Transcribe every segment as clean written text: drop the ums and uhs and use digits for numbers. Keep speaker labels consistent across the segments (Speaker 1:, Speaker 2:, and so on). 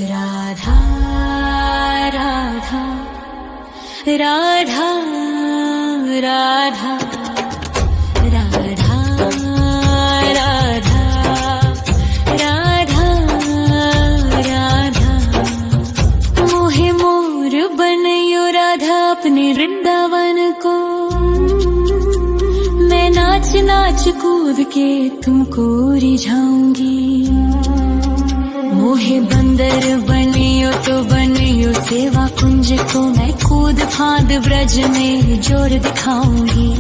Speaker 1: राधा राधा राधा राधा राधा राधा राधा राधा मोहे मोर बनयो राधा अपने वृंदावन को। मैं नाच नाच कूद के तुमको रिझाऊंगी। मोहे बंदर बनियो तो बनियो सेवा कुंज को। मैं कूद फांद ब्रज में जोर दिखाऊंगी।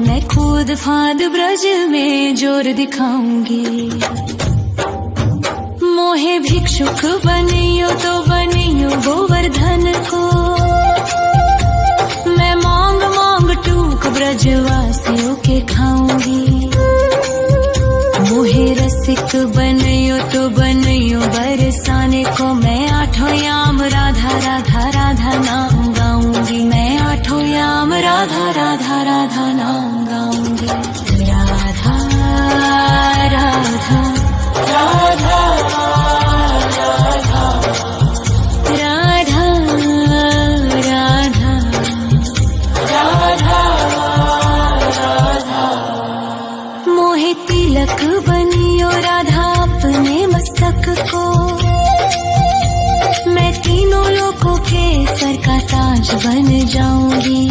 Speaker 1: मैं कूद फांद ब्रज में जोर दिखाऊंगी। मोहे भिक्षुक बनियो तो बनियो गोवर्धन को। मैं मांग मांग टूक ब्रजवासियों के खाऊंगी। मोहे रसिक बनयो तो बनयो बरसाने को। मैं आठों याम राधा राधा राधा नाम गाऊंगी। मैं आठों याम राधा राधा राधा नाम गाऊंगी। राधा राधा राधा राधा राधा राधा राधा मोहे तिलक बनियो राधा अपने मस्तक को। मैं तीनों लोगों के सर का ताज बन जाऊंगी।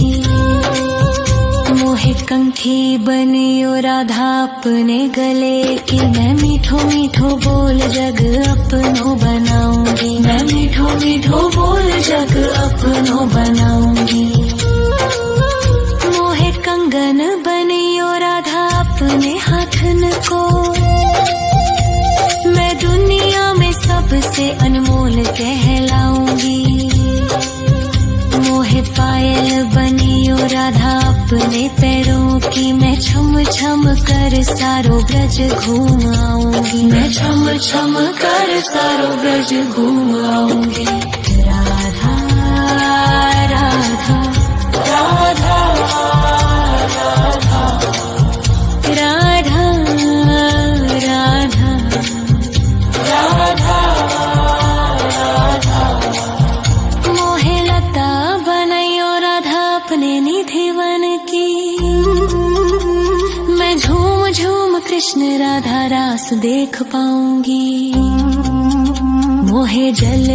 Speaker 1: मोहे कंठी बनियो राधा अपने गले की। मैं मीठो मीठो बोल जग अपनो बनाऊंगी। मैं मीठो मीठो बोल जग अपनो बनाऊंगी। मोहे कंगन बनियो राधा अपने हाथन को। मैं दुनिया में सबसे अनमोल कहलाऊंगी। मोहे पायल बनियो राधा अपने पैरों की। मैं छम छम कर सारो ब्रज घूम आऊंगी। मैं छम छम कर सारो ब्रज घूम आऊंगी। राधा राधा राधा राधा राधा राधा राधा राधा मोहे लता बनयो राधा अपने निधिवन की। मैं झूम झूम कृष्ण राधा रास देख पाऊंगी। मोहे जल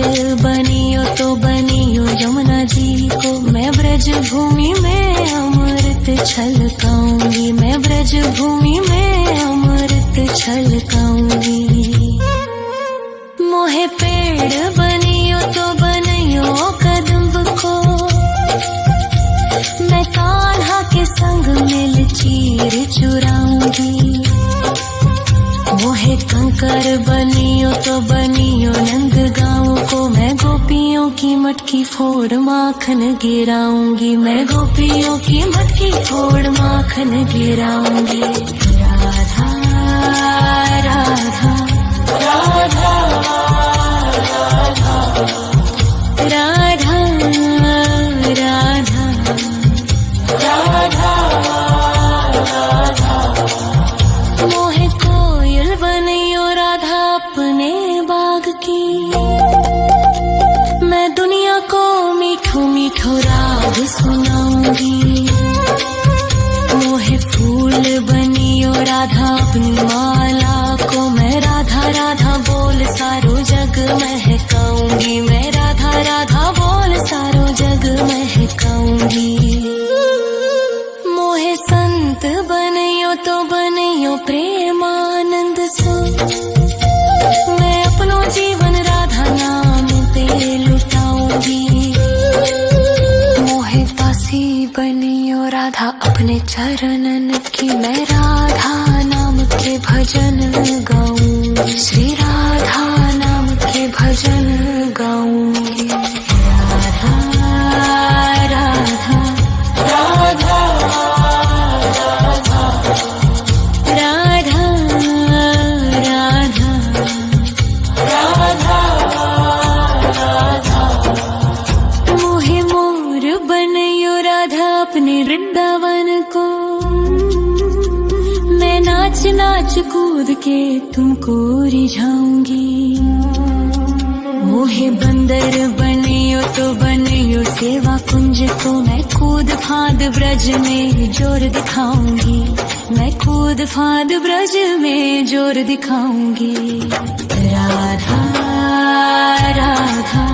Speaker 1: बनियो तो बनियो यमुना जी को। मैं ब्रज भूमि में अमृत छलकाऊंगी। मैं ब्रज भूमि में अमृत छलकाऊंगी। मोहे पेड़ बनियो तो बनियो कदम्ब को। मैं कान्हा के संग मिल चीर चुराऊंगी। मोहे कंकर बनियो तो बनियो नंद गाँव को। मैं गोपियों की मटकी फोड़ माखन गिराऊंगी। मैं गोपियों की मटकी फोड़ माखन गिराऊंगी। राधा राधा राधा राधा राधा राधा राधा मोहे कोयल बनियो राधा अपने बाग की। मैं दुनिया को मीठो मीठो राग सुनाऊंगी। मोहे फूल बनियो राधा अपनी माला को। मैं राधा राधा बोल सारो जग महकाऊंगी। मैं राधा राधा बोल सारो जग महकाऊंगी। मोहे संत बनियो तो बनियो प्रेमानंद सो। मैं अपनो जीवन राधा नाम पे लुटाऊंगी। मोहे दासी बनियो राधा अपने चरणन की। मैं राधा नाम के भजन गाऊंगी। श्री राधा नाम के भजन गाऊंगी। राधा राधा राधा राधा राधा राधा राधा राधा मोहे मोर बनयो राधा अपने वृंदावन को। मैं नाच नाच कूद के तुमको रिझाऊंगी। मोहे बंदर बनियो तो बनियो सेवा कुंज को मैं कूद फांद ब्रज में जोर दिखाऊंगी, मैं कूद फांद ब्रज में जोर दिखाऊंगी। राधा राधा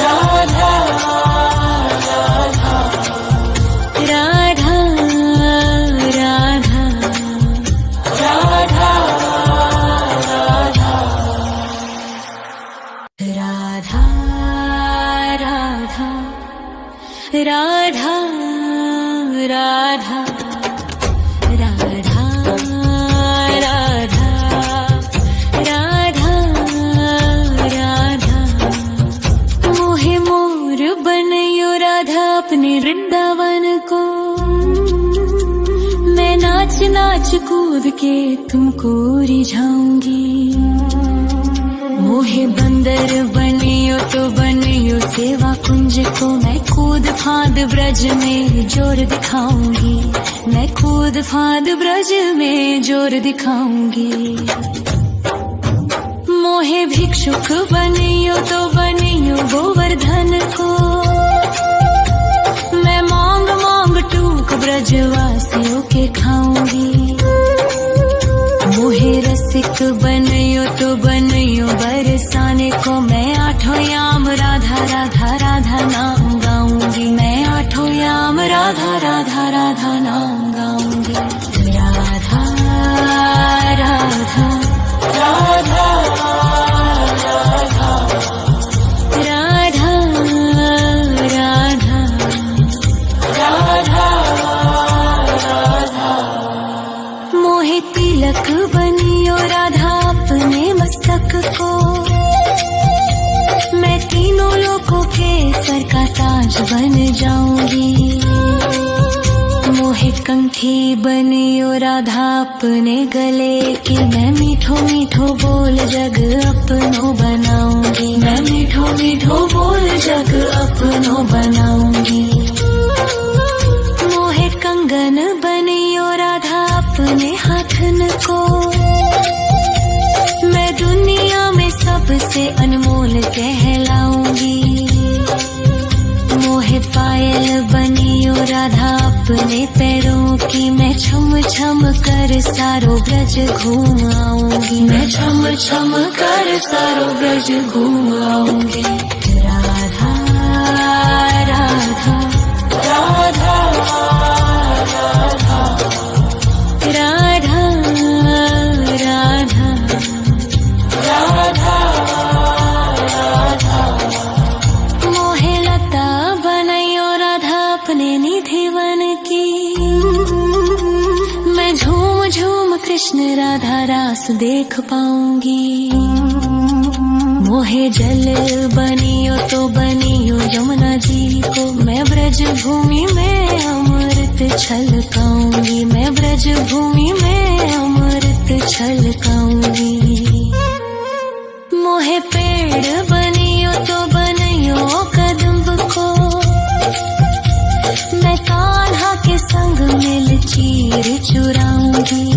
Speaker 1: राधा राधा राधा राधा राधा राधा राधा राधा राधा राधा राधा राधा राधा मोहे मोर बनयो राधा अपने वृंदावन को, मैं नाच नाच कूद के तुमको रिझाऊंगी। मोहे बंदर बनियो तो बनियो सेवा कुंज को मैं कूद फांद ब्रज में जोर दिखाऊंगी, मैं कूद फांद ब्रज में जोर दिखाऊंगी। मोहे भिक्षुक बनियो तो बनियो गोवर्धन को, मैं मांग मांग टूक ब्रजवासियों के खाऊंगी। मोहे रसिक बनियो तो बनियो बरसाने को, मैं आठों याम राधा राधा राधा नाम गाऊंगी, मैं आठों याम राधा राधा राधा नाम गाऊंगी। राधा राधा राधा राधा राधा राधा राधा मोहे तिलक बनियो राधा अपने मस्तक को, मैं तीनों लोगों के सर का ताज बन जाऊंगी। मोहे कंठी बनियो राधा अपने गले की, मैं मीठो मीठो बोल जग अपनो बनाऊंगी, मैं मीठो मीठो बोल जग अपनो बनाऊंगी। मोहे कंगन बनियो राधा अपने हाथन को, मैं दुनिया में सबसे अनमोल कहलाऊंगी। मोहे पायल बनियो राधा अपने पैरों की, मैं छम छम कर सारो ब्रज घूम आऊंगी, मैं छम छम कर सारो ब्रज घूम आऊंगी। राधा राधा राधा राधा राधा राधा राधा राधा मोहे लता बनायो राधा अपने निधिवन की, मैं झूम झूम कृष्ण राधा रास देख पाऊंगी। मोहे जल बनियो तो बनियो यमुना जी को, मैं ब्रज भूमि में अमृत छलकाऊंगी, मैं ब्रज भूमि में अमृत छलकाऊंगी। मोहे पेड़ बनियो तो बनियो कदम्ब को, मैं कान्हा के संग मिल चीर चुराऊंगी।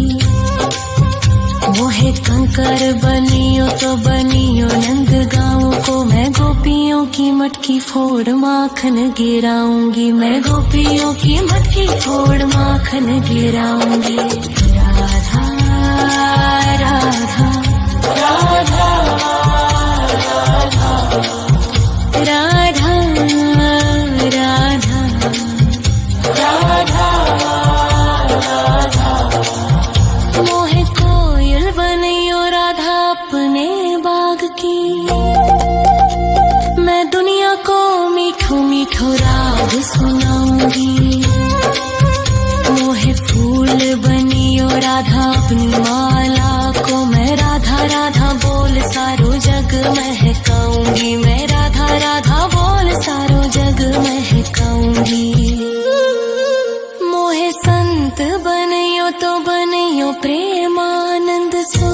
Speaker 1: मोहे कंकर बनियो तो बनियो नंद गाँव को, मैं गोपियों की मटकी फोड़ माखन गिराऊंगी, मैं गोपियों की मटकी फोड़ माखन गिराऊंगी। राधा राधा राधा राधा राधा राधा राधा मोहे कोयल बनियो राधा अपने बाग की, मैं दुनिया को मीठो मीठो राग सुनाऊंगी। मोहे फूल बनियो राधा अपनी माला को, मैं राधा राधा बोल सारो जग महकाऊंगी, मैं राधा राधा बोल सारो जग महकाऊंगी। मोहे संत बनियो तो बनियो प्रेमानंद सो,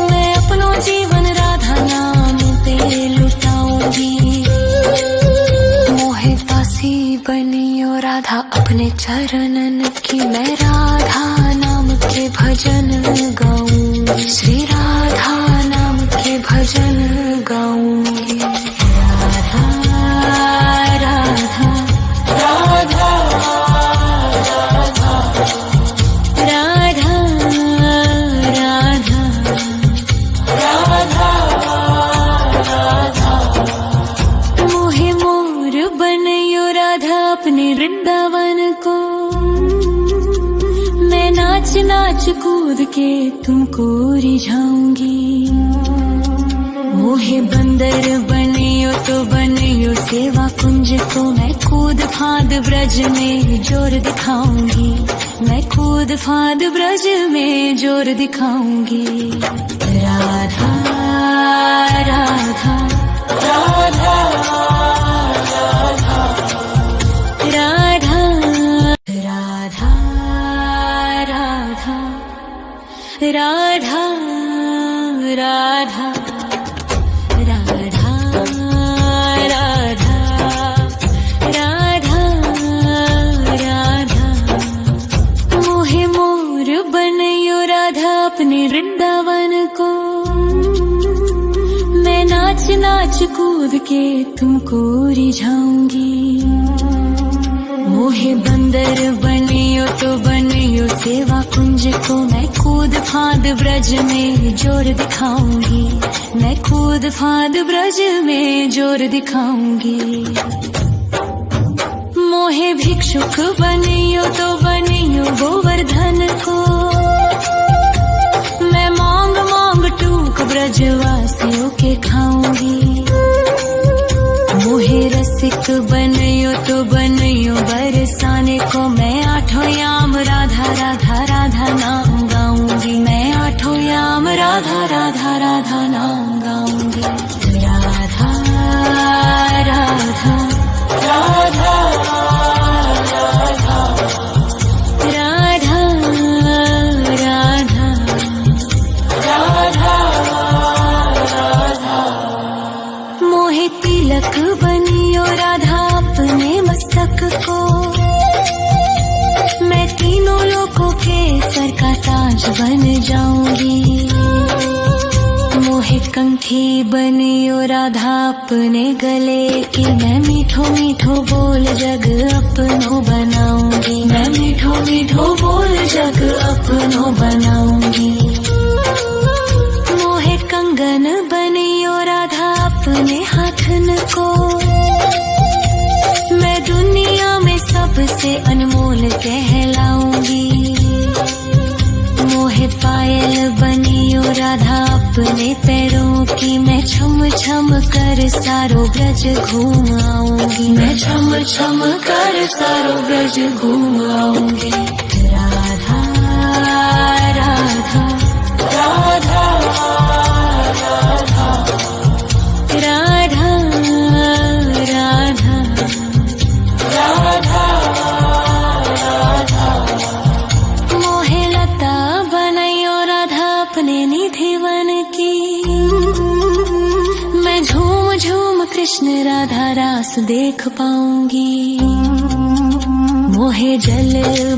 Speaker 1: मैं अपनो जीवन राधा नाम पे लुटाऊंगी। मोहे दासी बनियो राधा अपने चरणन की, मैं राधा नाम के भजन गाऊंगी, श्री राधा नाम के भजन गाऊंगी। कूद के तुमको रिझाऊंगी। मोहे बंदर बनियो तो बनियो सेवा कुंज को मैं कूद फांद ब्रज में जोर दिखाऊंगी। मैं कूद फांद ब्रज में जोर दिखाऊंगी। राधा राधा राधा राधा राधा राधा राधा राधा राधा अपने वृंदावन को मैं नाच नाच कूद के तुमको रिझाऊंगी। मोहे बंदर बनियो तो बनियो सेवा कुंज को मैं कूद फांद ब्रज में जोर दिखाऊंगी। मैं कूद फांद ब्रज में जोर दिखाऊंगी। मोहे भिक्षुक बनियो तो बनियो गोवर्धन को मैं मांग मांग टूक ब्रजवासियों के खाऊंगी। मोहे रसिक बनियो तो बनियो बरसाने को मैं आठों याम राधा राधा राधा नाम गाऊंगी। मैं आठों याम राधा राधा राधा नाम गाऊंगी। राधा राधा राधा तिलक बनियो राधा अपने मस्तक को मैं तीनों लोगों के सर का ताज बन जाऊंगी। मोहे कंठी बनियो राधा अपने गले की मैं मीठो मीठो बोल जग अपनो बनाऊंगी। मैं मीठो मीठो बोल जग अपनो बनाऊंगी। मोहे कंगन बनियो राधा अपने हाथन को मैं दुनिया में सबसे अनमोल कहलाऊंगी। मोहे पायल बनियो राधा अपने पैरों की मैं छम छम कर सारो ब्रज घूम आऊंगी। मैं छम छम कर सारो ब्रज घूम आऊंगी। राधा राधा राधा राधा राधा राधा राधा मोहे लता बनायो राधा अपने निधि वन की मैं झूम झूम कृष्ण राधा रास देख पाऊंगी। मोहे जल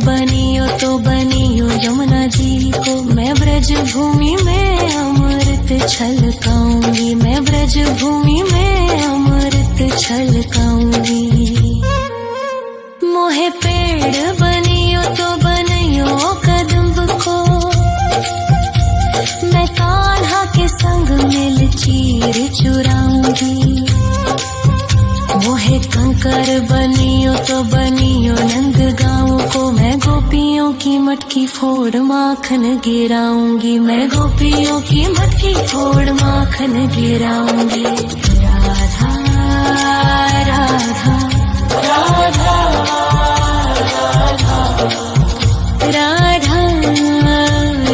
Speaker 1: बनियो तो बनियो यमुना जी को मैं ब्रज भूमि में अमृत छलकाऊंगी। मैं ब्रज भूमि में अमृत छलकाऊंगी। मोहे पेड़ बनियो तो बनियो कदम्ब को मैं कान्हा के संग मिल चीर चुराऊंगी। मोहे कंकर बनियो तो बनियो नंद गाँव को मैं गोपियों की मटकी फोड़ माखन गिराऊंगी। मैं गोपियों की मटकी फोड़ माखन गिराऊंगी। राधा राधा राधा राधा राधा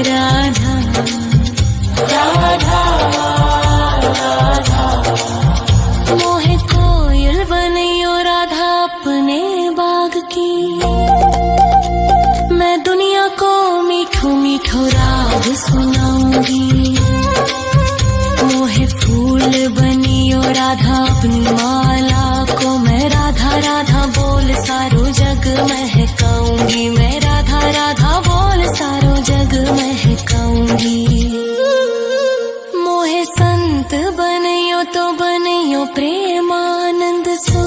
Speaker 1: राधा राधा मोहे कोयल बनियो राधा अपने बाग की मैं दुनिया को मीठो मीठो राग सुनाऊंगी। मोहे फूल बनियो राधा अपनी माला को मैं राधा राधा बोल सारो जग महकाऊंगी। मैं राधा राधा बोल सारो जग महकाऊंगी। मोहे संत बनियो तो बनियो प्रेमानंद सो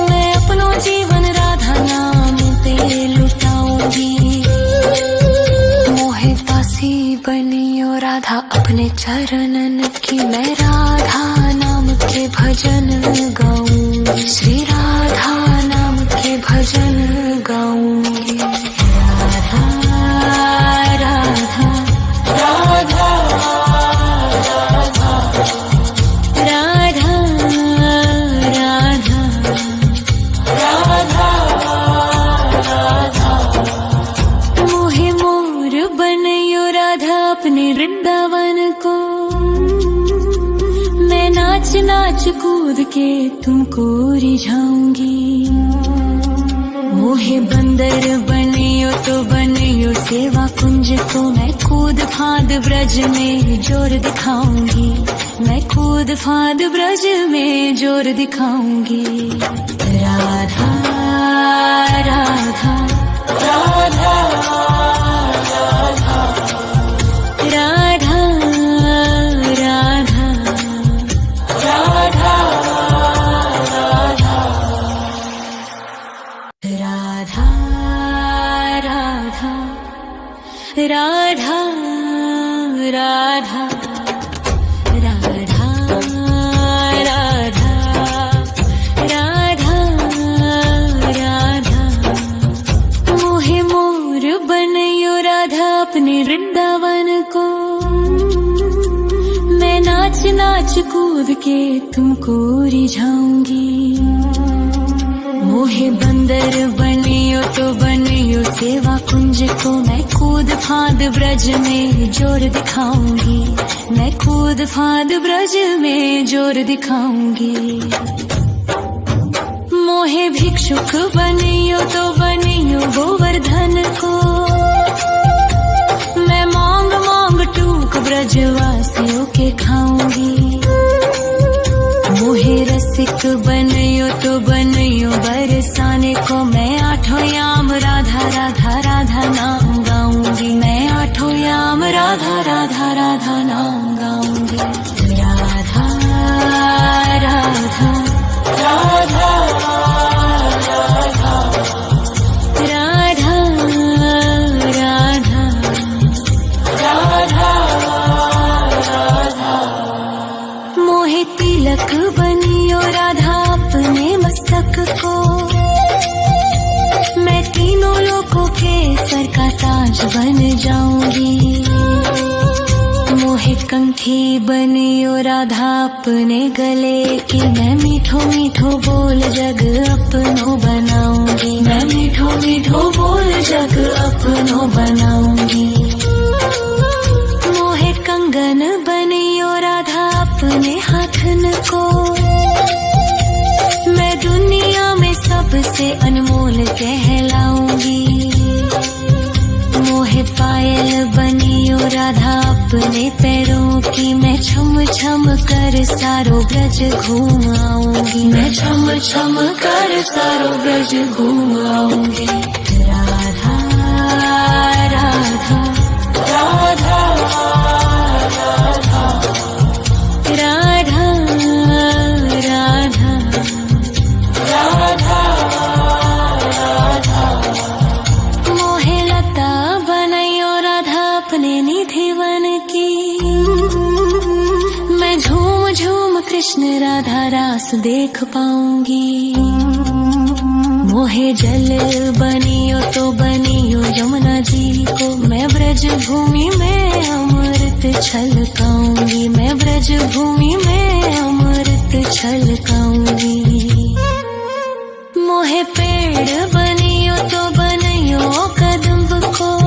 Speaker 1: मैं अपनो जीवन राधा नाम पे लुटाऊंगी। मोहे दासी बनियो राधा अपने चरणन की मैं राधा नाम के भजन गाऊंगी। श्री राधा नाम के भजन गाऊंगी। राधा नाच नाच कूद के तुमको रिझाऊंगी। मोहे बंदर बनियो तो बनियो सेवा कुंज को मैं कूद फांद ब्रज में जोर दिखाऊंगी। मैं कूद फांद ब्रज में जोर दिखाऊंगी। राधा राधा राधा राधा राधा राधा राधा राधा राधा राधा राधा राधा मोहे मोर बनयो राधा अपने वृंदावन को। मैं नाच नाच कूद के तुमको रिझाऊंगी। मोहे बंदर बनियो तो बनियो सेवा कुंज को मैं कूद फांद ब्रज में जोर दिखाऊंगी। मैं कूद फांद ब्रज में जोर दिखाऊंगी। मोहे भिक्षुक बनियो तो बनियो गोवर्धन को। मैं मांग मांग टूक ब्रजवासियों के खाऊंगी। मोहे रसिक बनियो तो बनियो बरसाने को मैं आठों याम राधा राधा राधा नाम गाऊंगी। मैं आठों याम राधा राधा राधा नाम गाऊंगी। राधा राधा राधा राधा राधा राधा राधा मोहे तिलक बनियो राधा अपने मस्तक को। मैं तीनों लोगों के सर का ताज बन जाऊंगी। मोहे कंठी बनियो राधा अपने गले की। मैं मीठो मीठो बोल जग अपनो बनाऊंगी। मैं मीठो मीठो बोल जग अपनो बनाऊंगी। मोहे कंगन बनियो राधा अपने हाथन को। मैं दुनिया में सबसे अनमोल कहलाऊंगी। मोहे पायल बनियो राधा अपने पैरों की। मैं छम छम कर सारो ब्रज घूम आऊंगी। मैं छम छम कर सारो ब्रज घूम आऊंगी। राधा राधा राधा राधा राधा राधा राधा मोहे लता बनयो राधा अपने निधिवन की। मैं झूम झूम कृष्ण राधा रास देख पाऊंगी। मोहे जल बनियो तो बनियो यमुना जी को। मैं ब्रज भूमि में अमृत छलकाऊंगी। मैं ब्रज भूमि में अमृत छलकाऊंगी।